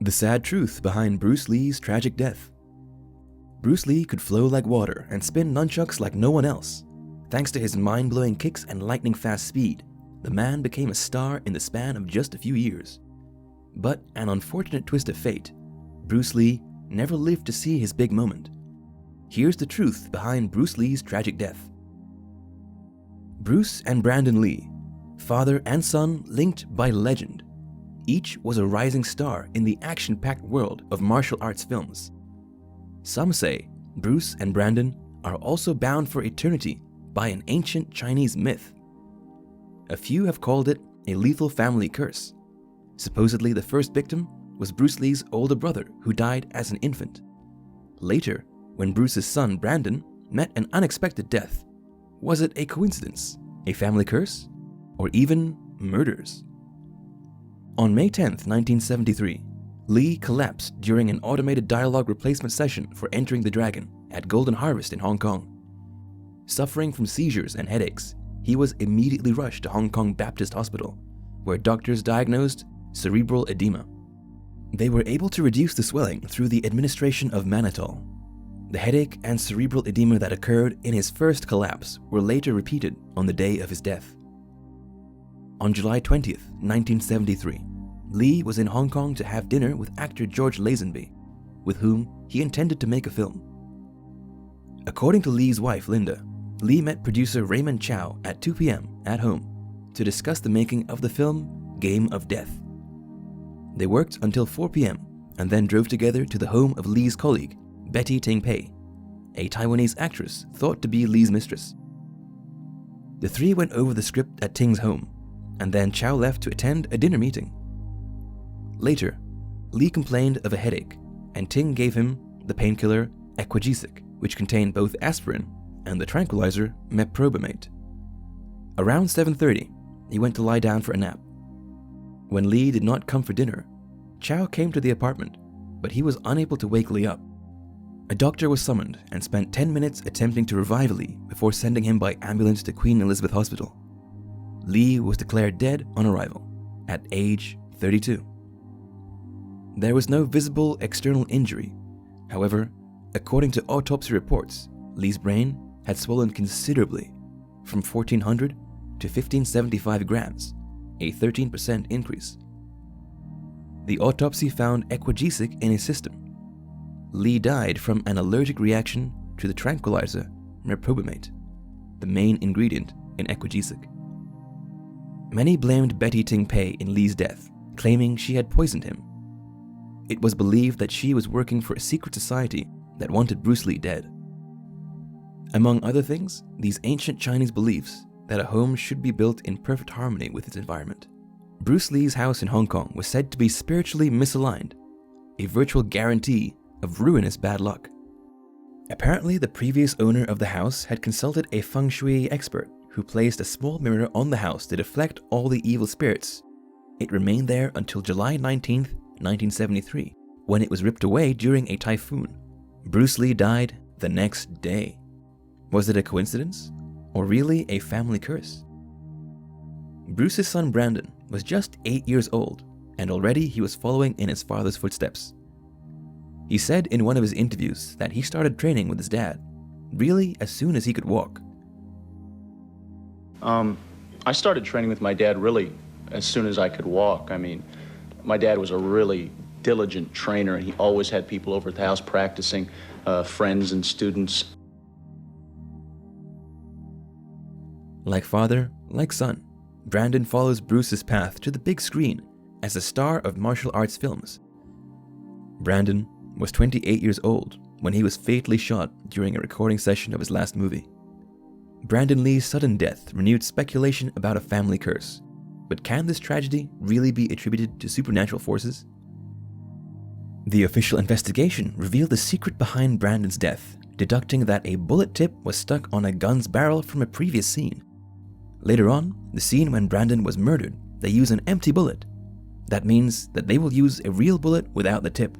The sad truth behind Bruce Lee's tragic death. Bruce Lee could flow like water and spin nunchucks like no one else. Thanks to his mind-blowing kicks and lightning-fast speed, the man became a star in the span of just a few years. But an unfortunate twist of fate, Bruce Lee never lived to see his big moment. Here's the truth behind Bruce Lee's tragic death. Bruce and Brandon Lee, father and son linked by legend. Each was a rising star in the action-packed world of martial arts films. Some say Bruce and Brandon are also bound for eternity by an ancient Chinese myth. A few have called it a lethal family curse. Supposedly the first victim was Bruce Lee's older brother who died as an infant. Later, when Bruce's son Brandon met an unexpected death, was it a coincidence, a family curse, or even murders? On May 10, 1973, Lee collapsed during an automated dialogue replacement session for Entering the Dragon at Golden Harvest in Hong Kong. Suffering from seizures and headaches, he was immediately rushed to Hong Kong Baptist Hospital, where doctors diagnosed cerebral edema. They were able to reduce the swelling through the administration of mannitol. The headache and cerebral edema that occurred in his first collapse were later repeated on the day of his death. On July 20, 1973, Lee was in Hong Kong to have dinner with actor George Lazenby, with whom he intended to make a film. According to Lee's wife, Linda, Lee met producer Raymond Chow at 2 p.m. at home to discuss the making of the film Game of Death. They worked until 4 p.m. and then drove together to the home of Lee's colleague, Betty Ting Pei, a Taiwanese actress thought to be Lee's mistress. The three went over the script at Ting's home, and then Chow left to attend a dinner meeting. Later, Lee complained of a headache, and Ting gave him the painkiller Equagesic, which contained both aspirin and the tranquilizer Meprobamate. Around 7:30, he went to lie down for a nap. When Lee did not come for dinner, Chow came to the apartment, but he was unable to wake Lee up. A doctor was summoned and spent 10 minutes attempting to revive Lee before sending him by ambulance to Queen Elizabeth Hospital. Lee was declared dead on arrival, at age 32. There was no visible external injury. However, according to autopsy reports, Lee's brain had swollen considerably, from 1,400 to 1,575 grams, a 13% increase. The autopsy found Equagesic in his system. Lee died from an allergic reaction to the tranquilizer Meprobamate, the main ingredient in Equagesic. Many blamed Betty Ting Pei in Lee's death, claiming she had poisoned him. It was believed that she was working for a secret society that wanted Bruce Lee dead. Among other things, these ancient Chinese beliefs that a home should be built in perfect harmony with its environment. Bruce Lee's house in Hong Kong was said to be spiritually misaligned, a virtual guarantee of ruinous bad luck. Apparently, the previous owner of the house had consulted a feng shui expert who placed a small mirror on the house to deflect all the evil spirits. It remained there until July 19, 1973, when it was ripped away during a typhoon. Bruce Lee died the next day. Was it a coincidence, or really a family curse? Bruce's son Brandon was just 8 years old, and already he was following in his father's footsteps. He said in one of his interviews that he started training with his dad, really as soon as he could walk. I started training with my dad really as soon as I could walk. I mean, my dad was a really diligent trainer, and he always had people over at the house practicing, friends and students. Like father, like son, Brandon follows Bruce's path to the big screen as a star of martial arts films. Brandon was 28 years old when he was fatally shot during a recording session of his last movie. Brandon Lee's sudden death renewed speculation about a family curse, but can this tragedy really be attributed to supernatural forces? The official investigation revealed the secret behind Brandon's death, deducting that a bullet tip was stuck on a gun's barrel from a previous scene. Later on, the scene when Brandon was murdered, they use an empty bullet. That means that they will use a real bullet without the tip.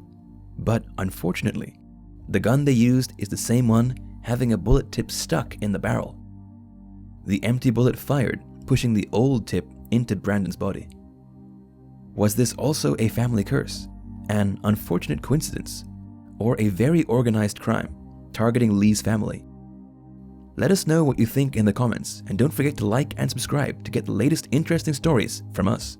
But unfortunately, the gun they used is the same one having a bullet tip stuck in the barrel. The empty bullet fired, pushing the old tip into Brandon's body. Was this also a family curse? an unfortunate coincidence, or a very organized crime targeting Lee's family? Let us know what you think in the comments, and don't forget to like and subscribe to get the latest interesting stories from us.